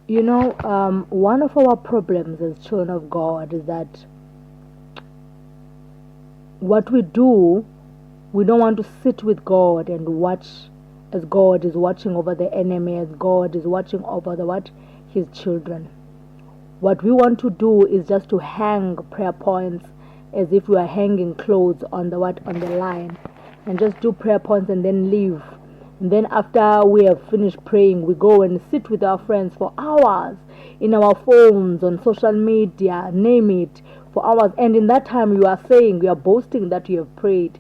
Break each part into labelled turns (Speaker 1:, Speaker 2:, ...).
Speaker 1: One of our problems as children of God is that what we do, we don't want to sit with God and watch as God is watching over the enemy, as God is watching over his children. What we want to do is just to hang prayer points as if we are hanging clothes on the line, and just do prayer points and then leave. And then after we have finished praying, we go and sit with our friends for hours in our phones, on social media, name it, for hours. And in that time you are boasting that you have prayed.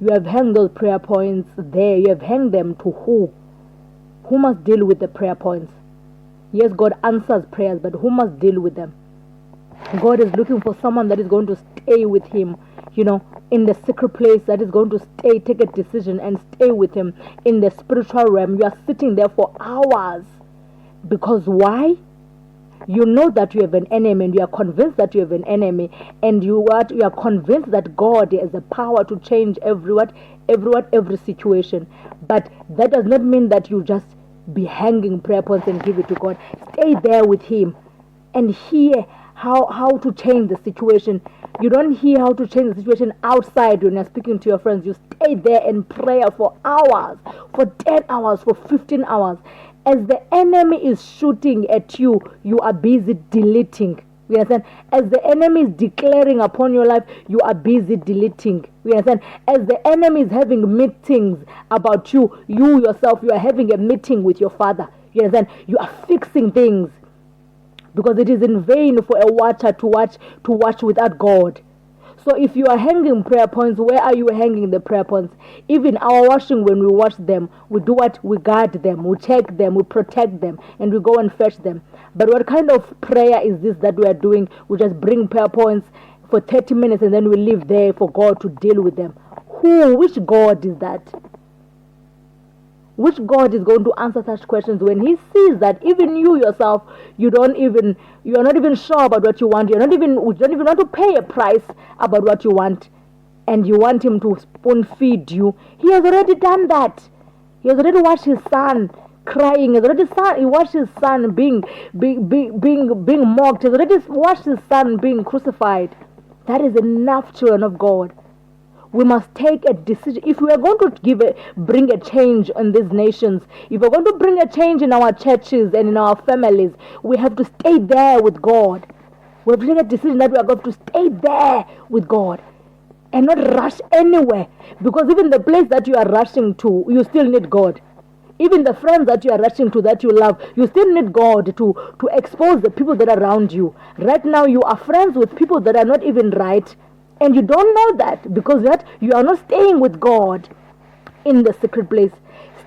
Speaker 1: You have hung those prayer points there. You have hung them to who? Who must deal with the prayer points? Yes, God answers prayers, but who must deal with them? God is looking for someone that is going to stay with him, in the secret place, that is going to stay, take a decision and stay with him in the spiritual realm. You are sitting there for hours. Because why? You know that you have an enemy, and you are convinced that you have an enemy, and you are convinced that God has the power to change every situation. But that does not mean that you just be hanging prayer points and give it to God. Stay there with him and hear how to change the situation. You don't hear how to change the situation outside when you're speaking to your friends. You stay there in prayer for hours, for 10 hours, for 15 hours. As the enemy is shooting at you, you are busy deleting. You understand? As the enemy is declaring upon your life, you are busy deleting. You understand? As the enemy is having meetings about you yourself, you are having a meeting with your Father. You understand? You are fixing things. Because it is in vain for a watcher to watch without God. So if you are hanging prayer points, where are you hanging the prayer points? Even our washing, when we wash them, we do what? We guard them, we check them, we protect them, and we go and fetch them. But what kind of prayer is this that we are doing? We just bring prayer points for 30 minutes and then we leave there for God to deal with them. Which God is that? Which God is going to answer such questions when he sees that even you yourself, you are not even sure about what you want. You don't even want to pay a price about what you want, and you want him to spoon feed you. He has already done that. He has already watched his son crying. He watched his son being mocked. He has already watched his son being crucified. That is enough, children of God. We must take a decision. If we are going to bring a change in these nations, if we're going to bring a change in our churches and in our families, we have to stay there with God. We have to take a decision that we are going to stay there with God and not rush anywhere. Because even the place that you are rushing to, you still need God. Even the friends that you are rushing to, that you love, you still need God to expose the people that are around you. Right now, you are friends with people that are not even right. And you don't know that because you are not staying with God in the secret place.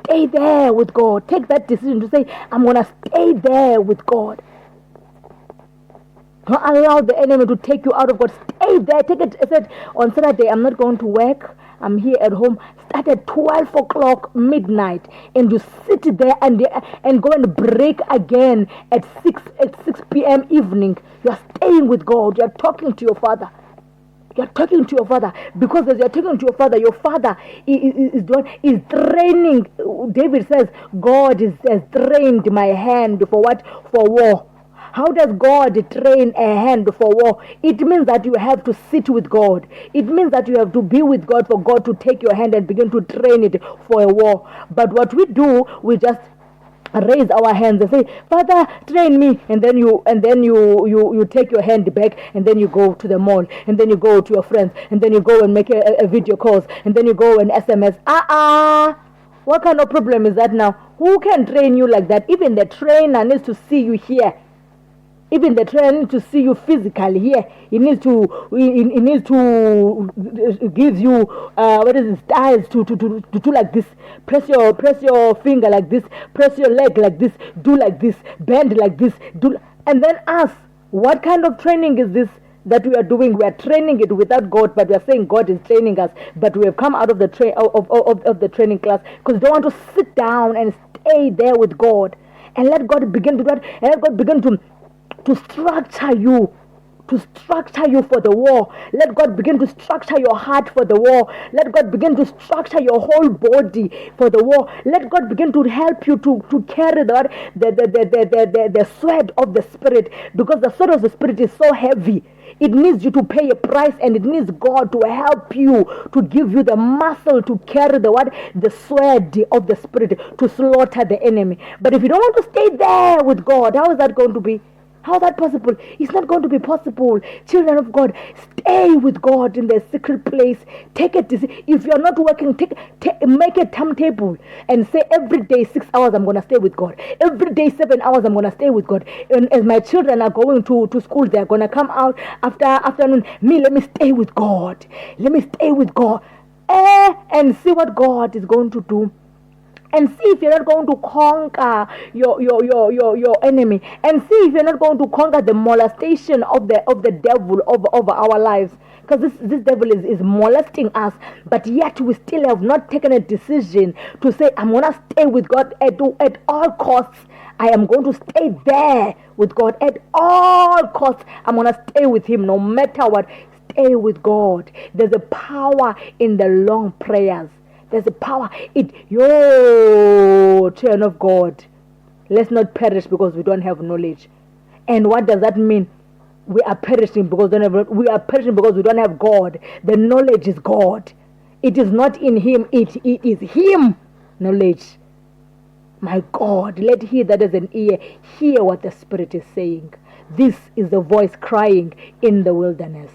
Speaker 1: Stay there with God. Take that decision to say, I'm going to stay there with God. Don't allow the enemy to take you out of God. Stay there. Take it. I said, on Saturday, I'm not going to work. I'm here at home. Start at 12 o'clock midnight. And you sit there and go and break again at 6 p.m. evening. You are staying with God. You are talking to your Father. You're talking to your Father, because as you're talking to your Father is training. David says, God has trained my hand for what? For war. How does God train a hand for war? It means that you have to sit with God. It means that you have to be with God for God to take your hand and begin to train it for a war. But what we do, we just raise our hands and say, Father, train me, and then you take your hand back, and then you go to the mall, and then you go to your friends, and then you go and make a video calls, and then you go and SMS. What kind of problem is that now? Who can train you like that? Even the trainer needs to see you here. Even the trainer needs to see you physically here. He needs to give you styles to do like this. Press your finger like this. Press your leg like this. Do like this. Bend like this. And then ask, what kind of training is this that we are doing? We are training it without God, but we are saying God is training us. But we have come out of the the training class because they want to sit down and stay there with God and let God begin to do that, and let God begin to structure you to structure you for the war. Let God begin to structure your heart for the war. Let God begin to structure your whole body for the war. Let God begin to help you to carry the sword of the Spirit, because the sword of the Spirit is so heavy. It needs you to pay a price, and it needs God to help you, to give you the muscle to carry the sword of the Spirit, to slaughter the enemy. But if you don't want to stay there with God, how is that going to be? How is that possible? It's not going to be possible. Children of God, stay with God in the secret place. Take it. If you're not working, make a timetable and say every day 6 hours I'm going to stay with God. Every day 7 hours I'm going to stay with God. And as my children are going to school, they're going to come out after afternoon. Let me stay with God. Let me stay with God. And see what God is going to do. And see if you're not going to conquer your enemy, and see if you're not going to conquer the molestation of the devil over our lives. Because this devil is molesting us, but yet we still have not taken a decision to say, I'm going to stay with God at all costs. I am going to stay there with God at all costs. I'm going to stay with Him no matter what. Stay with God. There's a power in the long prayers. There's a power. Children of God, let's not perish because we don't have knowledge. And what does that mean? We are perishing because we don't have God. The knowledge is God. It is not in Him. It is Him knowledge. My God, let he that has an ear hear what the Spirit is saying. This is the voice crying in the wilderness.